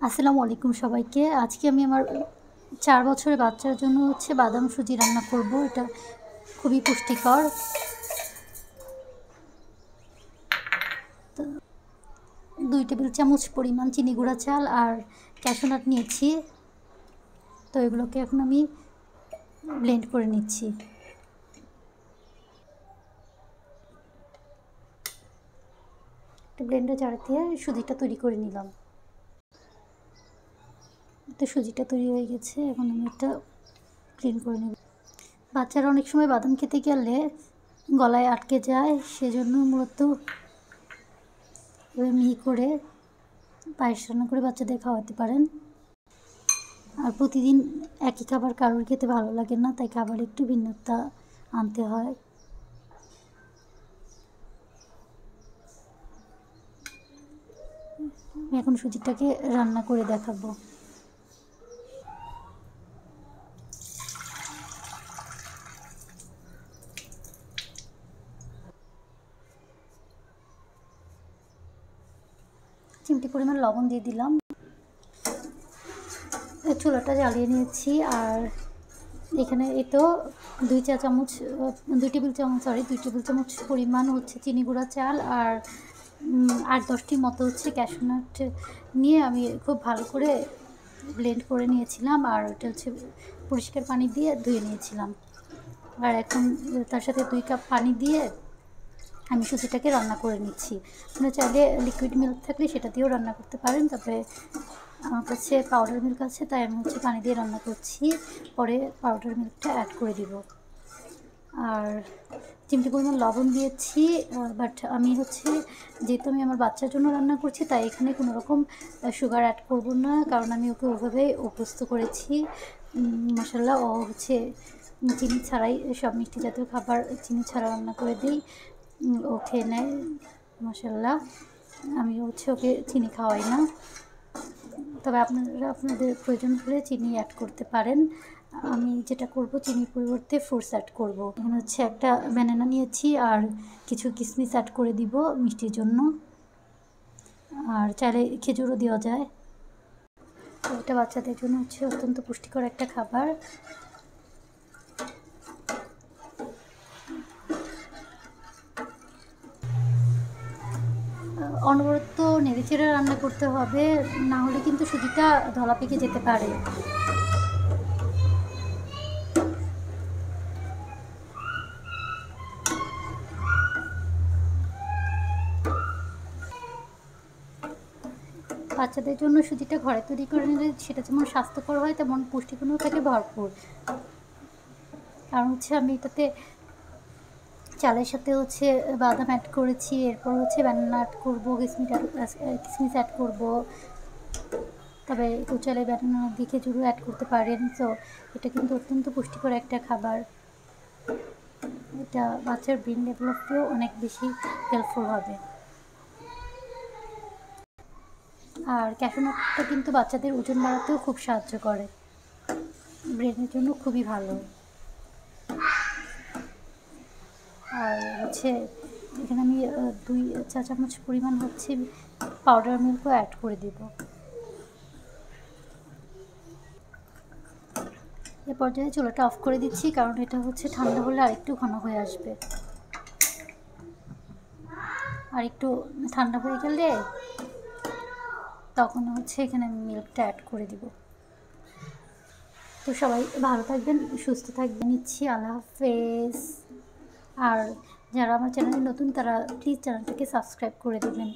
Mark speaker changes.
Speaker 1: আসসালামু আলাইকুম সবাইকে। আজকে আমি আমার ৪ বছরের বাচ্চার জন্য বাদাম সুজি রান্না করব। এটা খুবই পুষ্টিকর। তো ২ টেবিল চামচ পরিমাণ চিনি গুঁড়া চাল আর ক্যাশু নাট নিয়েছি। তো এগুলোকে এখন আমি ব্লেন্ড করে নিচ্ছি। একটা ব্লেন্ডার জার দিয়ে সুজিটা তৈরি করে নিলাম। তো সুজিটা তৈরি হয়ে গেছে, এখন আমি এটা ক্লিন করে নেব। বাচ্চারা অনেক সময় বাদাম খেতে গেলে গলায় আটকে যায়, সেজন্য মূলত মিহি করে পায়েস রান্না করে বাচ্চাদের খাওয়াতে পারেন। আর প্রতিদিন একই খাবার কারোর খেতে ভালো লাগে না, তাই খাবার একটু ভিন্নতা আনতে হয়। আমি এখন সুজিটাকে রান্না করে দেখাবো। চিমটি পরিমাণ লবণ দিয়ে দিলাম। চুলাটা জ্বালিয়ে নিয়েছি। আর এখানে তো ২ টেবিল চামচ পরিমাণ চিনি গুঁড়া চাল আর ৮-১০টি মতো ক্যাশু নাট নিয়ে আমি খুব ভালো করে ব্লেন্ড করে নিয়েছিলাম। আর ওটা পরিষ্কার পানি দিয়ে ধুয়ে নিয়েছিলাম। আর এখন তার সাথে ২ কাপ পানি দিয়ে আমি সুজিটাকে রান্না করে নিচ্ছি। আপনারা চাইলে লিকুইড মিল্ক থাকলে সেটা দিয়েও রান্না করতে পারেন, তবে আমার কাছে পাউডার মিল্ক আছে, তাই আমি পানি দিয়ে রান্না করছি। পরে পাউডার মিল্কটা অ্যাড করে দিব। আর চিমটি পরিমাণ লবণ দিয়েছি, বাট আমি যেহেতু আমি আমার বাচ্চার জন্য রান্না করছি, তাই এখানে কোনো রকম সুগার অ্যাড করব না, কারণ আমি ওকে ওভাবে অভ্যস্ত করেছি। মাশাআল্লাহ, ও চিনি ছাড়াই সব মিষ্টি জাতীয় খাবার চিনি ছাড়া রান্না করে দিই, ও খেয়ে নেয় মাশাআল্লাহ। আমি ওকে চিনি খাওয়াই না, তবে আপনারা আপনাদের প্রয়োজন হলে চিনি অ্যাড করতে পারেন। আমি যেটা করব, চিনির পরিবর্তে ফ্রুটস অ্যাড করব। এখানে একটা ব্যানানা নিয়েছি আর কিছু কিশমিশ অ্যাড করে দিব মিষ্টির জন্য। আর চাইলে খেজুরও দেওয়া যায়। এটা বাচ্চাদের জন্য অত্যন্ত পুষ্টিকর একটা খাবার। অনবরত নেড়েচেড়ে রান্না করতে হবে, না হলে কিন্তু সুজিটা ধলা পেকে যেতে পারে। বাচ্চাদের জন্য সুজিটা ঘরে তৈরি করে নিলে সেটা যেমন স্বাস্থ্যকর হয়, তেমন পুষ্টিগুণও থাকে ভরপুর। কারণ আমি এটাতে চালের সাথে বাদাম অ্যাড করেছি, এরপর ব্যানানা অ্যাড করবো, কিশমিশ অ্যাড করবো। তবে চাইলে ব্যানানা দিয়ে খেজুরও অ্যাড করতে পারেন। তো এটা কিন্তু অত্যন্ত পুষ্টিকর একটা খাবার। এটা বাচ্চার ব্রেন ডেভেলপেও অনেক বেশি হেল্পফুল হবে। আর ক্যাশু নাটটা কিন্তু বাচ্চাদের ওজন বাড়াতেও খুব সাহায্য করে, ব্রেনের জন্য খুবই ভালো। আর এখানে আমি 2 চা চামচ পরিমাণ পাউডার মিল্কও অ্যাড করে দেব। এ পর্যায়ে চুলাটা অফ করে দিচ্ছি, কারণ এটা ঠান্ডা হলে আরেকটু ঘন হয়ে আসবে। আর একটু ঠান্ডা হয়ে গেলে তখন এখানে আমি মিল্কটা অ্যাড করে দিব। তো সবাই ভালো থাকবেন, সুস্থ থাকবেন। আল্লাহ হাফেজ। আর যারা আমার চ্যানেলে নতুন, তারা প্লিজ চ্যানেলটাকে সাবস্ক্রাইব করে দেবেন।